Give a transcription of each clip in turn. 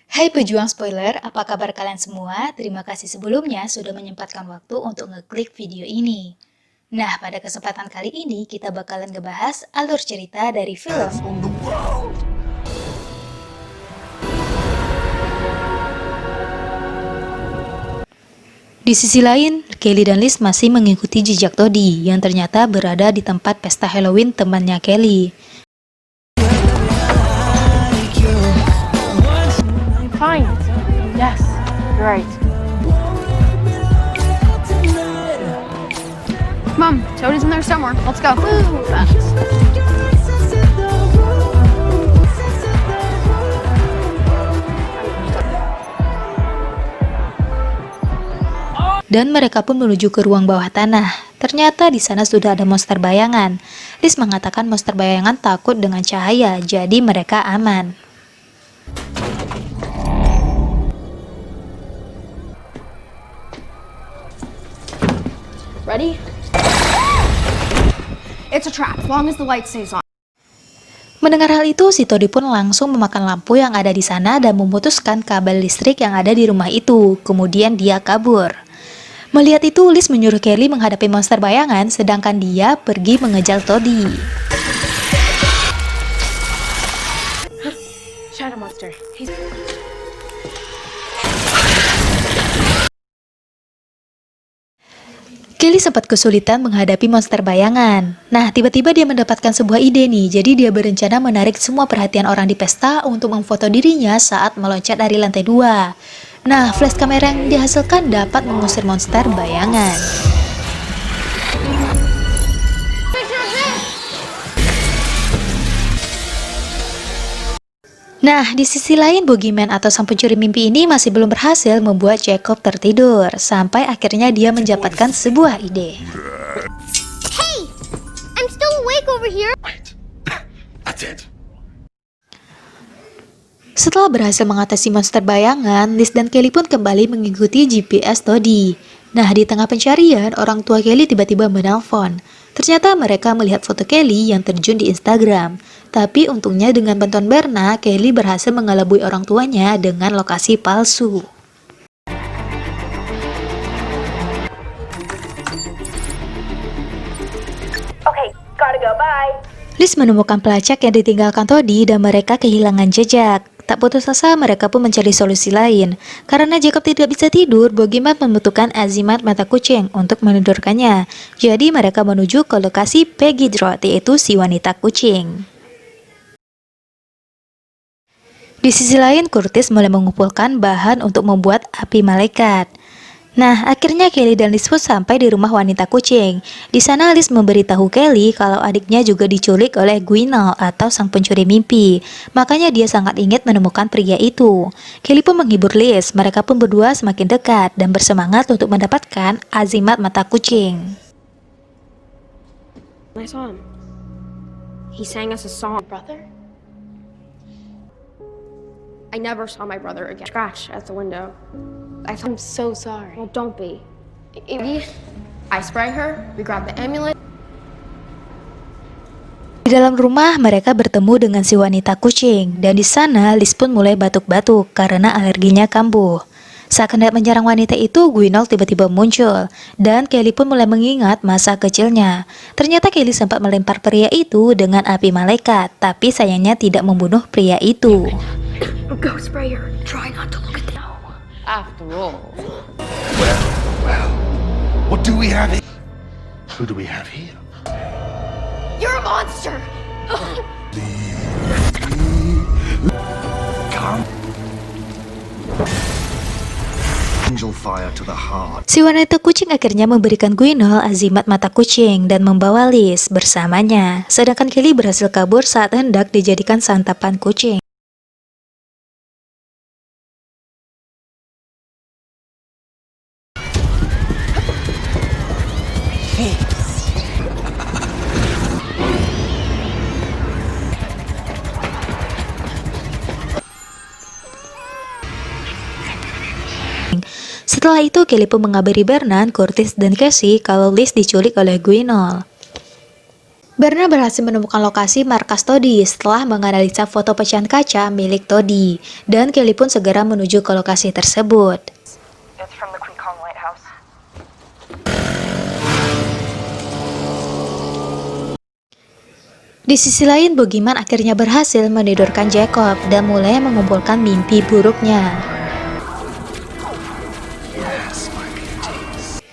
Hai pejuang spoiler, apa kabar kalian semua? Terima kasih sebelumnya sudah menyempatkan waktu untuk ngeklik video ini. Nah, pada kesempatan kali ini kita bakalan ngebahas alur cerita dari film. Di sisi lain, Kelly dan Liz masih mengikuti jejak Toddy yang ternyata berada di tempat pesta Halloween temannya Kelly. Fine. Yes, you're right. Mom, Toadie's in there somewhere. Let's go. Woo, fast. Dan mereka pun menuju ke ruang bawah tanah. Ternyata di sana sudah ada monster bayangan. Liz mengatakan monster bayangan takut dengan cahaya, jadi mereka aman. Ready? It's a trap, as long as the light stays on. Mendengar hal itu, si Toddy pun langsung memakan lampu yang ada di sana dan memutuskan kabel listrik yang ada di rumah itu. Kemudian dia kabur. Melihat itu, Liz menyuruh Kelly menghadapi monster bayangan, sedangkan dia pergi mengejar Toddy. Shadow monster. Kelly sempat kesulitan menghadapi monster bayangan. Nah, tiba-tiba dia mendapatkan sebuah ide nih. Jadi dia berencana menarik semua perhatian orang di pesta untuk memfoto dirinya saat meloncat dari lantai 2. Nah, flash kamera yang dihasilkan dapat mengusir monster bayangan. Nah, di sisi lain, Boogeyman atau sang pencuri mimpi ini masih belum berhasil membuat Jacob tertidur, sampai akhirnya dia mendapatkan sebuah ide. Hey! I'm still awake over here! Wait. That's it. Setelah berhasil mengatasi monster bayangan, Liz dan Kelly pun kembali mengikuti GPS Toddy. Nah, di tengah pencarian, orang tua Kelly tiba-tiba menelpon. Ternyata mereka melihat foto Kelly yang terjun di Instagram. Tapi untungnya dengan bantuan Berna, Kelly berhasil mengelabui orang tuanya dengan lokasi palsu. Okay, gotta go, bye. Liz menemukan pelacak yang ditinggalkan Toddy dan mereka kehilangan jejak. Tak putus asa, mereka pun mencari solusi lain. Karena Jacob tidak bisa tidur, Boogeyman membutuhkan azimat mata kucing untuk menidurkannya. Jadi mereka menuju ke lokasi Peggy Drott, yaitu si wanita kucing. Di sisi lain, Curtis mulai mengumpulkan bahan untuk membuat api malaikat. Nah, akhirnya Kelly dan Liz pun sampai di rumah wanita kucing. Di sana Liz memberitahu Kelly kalau adiknya juga diculik oleh Gwynal atau sang pencuri mimpi. Makanya dia sangat ingin menemukan pria itu. Kelly pun menghibur Liz. Mereka pun berdua semakin dekat dan bersemangat untuk mendapatkan azimat mata kucing. I saw him. He sang us a song. Brother? I never saw my brother again. Scratch at the window. I'm so sorry. Well, don't be. I spray her, we grab the amulet. Di dalam rumah mereka bertemu dengan si wanita kucing dan di sana Liz pun mulai batuk-batuk karena alerginya kambuh. Saat hendak menyerang wanita itu, Gwynal tiba-tiba muncul dan Kelly pun mulai mengingat masa kecilnya. Ternyata Kelly sempat melempar pria itu dengan api malaikat, tapi sayangnya tidak membunuh pria itu. Go spray her. Try not to look at them. After all. Well. What do we have here? Who do we have here? You're a monster! Come. Angel fire to the heart. Si wanita kucing akhirnya memberikan Gwynal azimat mata kucing dan membawa Liz bersamanya. Sedangkan Kelly berhasil kabur saat hendak dijadikan santapan kucing. Setelah itu, Kelly pun mengabari Bernard, Curtis, dan Cassie kalau Liz diculik oleh Gwynal. Berna berhasil menemukan lokasi markas Toddy setelah menganalisa foto pecahan kaca milik Toddy, dan Kelly pun segera menuju ke lokasi tersebut. It's from the Quekong Lighthouse. Di sisi lain, Boogeyman akhirnya berhasil menidurkan Jacob dan mulai mengumpulkan mimpi buruknya.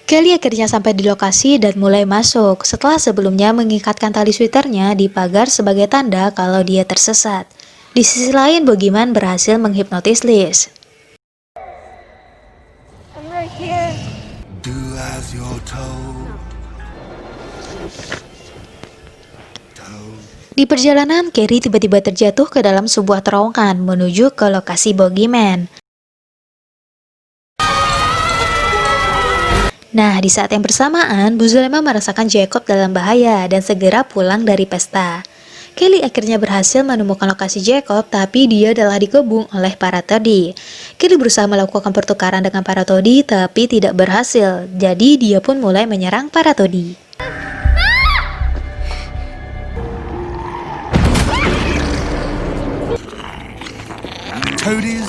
Kelly akhirnya sampai di lokasi dan mulai masuk setelah sebelumnya mengikatkan tali sweaternya di pagar sebagai tanda kalau dia tersesat. Di sisi lain, Boogeyman berhasil menghipnotis Liz. I'm right here. Do as you're told. Di perjalanan, Carrie tiba-tiba terjatuh ke dalam sebuah terowongan menuju ke lokasi Boogeyman. Nah, di saat yang bersamaan, Bu Zulema merasakan Jacob dalam bahaya dan segera pulang dari pesta. Kelly akhirnya berhasil menemukan lokasi Jacob, tapi dia adalah dikebung oleh para Toddy. Kelly berusaha melakukan pertukaran dengan para Toddy, tapi tidak berhasil. Jadi, dia pun mulai menyerang para Toddy. Toadies.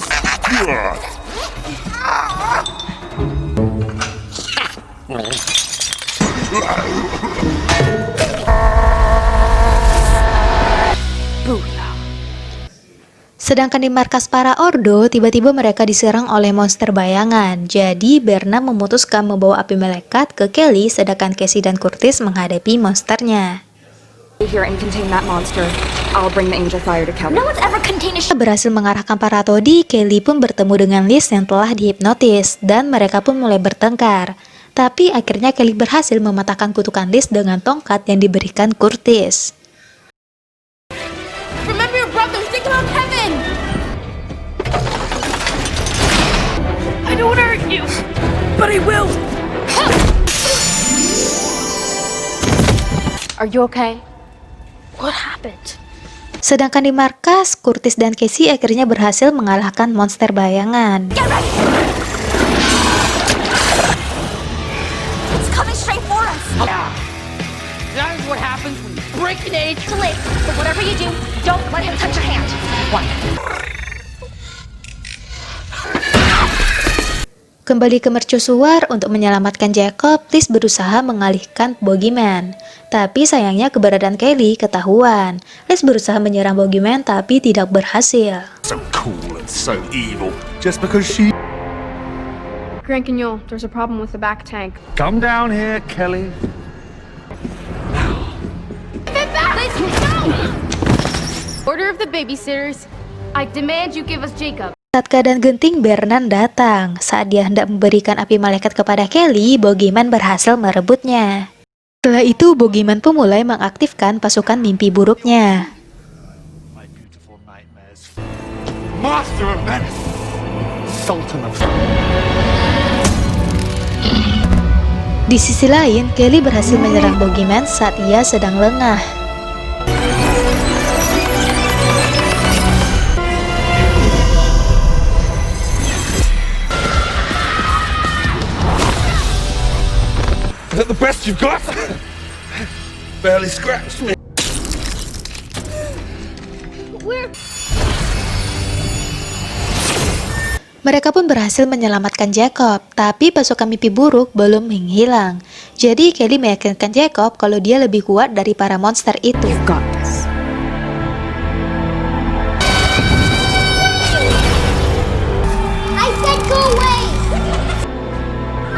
Sedangkan di markas para Ordo, tiba-tiba mereka diserang oleh monster bayangan. Jadi, Berna memutuskan membawa api melekat ke Kelly, sedangkan Casey dan Curtis menghadapi monsternya. Stay here and contain that monster. I'll bring the angel fire to Kelly. No one's ever contained a Berhasil mengarahkan para Toddy, Kelly pun bertemu dengan Liz yang telah dihipnotis, dan mereka pun mulai bertengkar. Tapi akhirnya Kelly berhasil mematahkan kutukan Liz dengan tongkat yang diberikan Curtis. Remember your brothers, think about Kevin! I don't hurt you, but I will! Are you okay? What happened? Sedangkan di markas, Curtis dan Casey akhirnya berhasil mengalahkan monster bayangan. It's coming straight for us. That is what happens when you break an age. Too late. But whatever you do, don't let him touch your hand. Kembali ke mercusuar untuk menyelamatkan Jacob, Liz berusaha mengalihkan Boogeyman. Tapi sayangnya keberadaan Kelly ketahuan. Liz berusaha menyerang Boogeyman tapi tidak berhasil. So cool and so evil. Just because she... Crank and Yule, there's a problem with the back tank. Come down here, Kelly. Order of the babysitters. I demand you give us Jacob. Saat keadaan genting, Bernan datang. Saat dia hendak memberikan api malaikat kepada Kelly, Boogeyman berhasil merebutnya. Setelah itu, Boogeyman pun mulai mengaktifkan pasukan mimpi buruknya. My beautiful nightmares. Master of Venice. Sultan of... Di sisi lain, Kelly berhasil menyerang Boogeyman saat ia sedang lengah. Is that the best you've got? Barely scratched me. Mereka pun berhasil menyelamatkan Jacob, tapi pasukan mimpi buruk belum menghilang. Jadi Kelly meyakinkan Jacob kalau dia lebih kuat dari para monster itu. Got this. I said go away.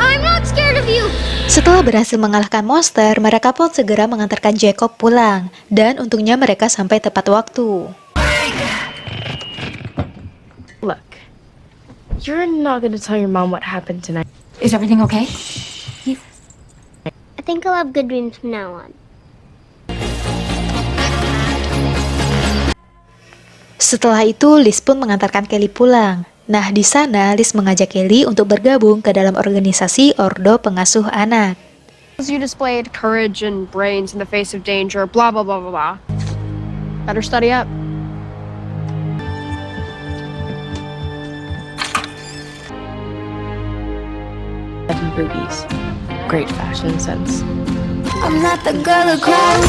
I'm not scared of you. Setelah berhasil mengalahkan monster, mereka pun segera mengantarkan Jacob pulang. Dan untungnya mereka sampai tepat waktu. Look, you're not gonna tell your mom what happened tonight. Is everything okay? I think I'll have good dreams from now on. Setelah itu, Liz pun mengantarkan Kelly pulang. Nah, di sana Liz mengajak Kelly untuk bergabung ke dalam organisasi Ordo Pengasuh Anak. You displayed courage and brains in the face of danger, blah, blah, blah, blah, blah. Better study up. Rubies. Great fashion sense. I'm not the girl who cried.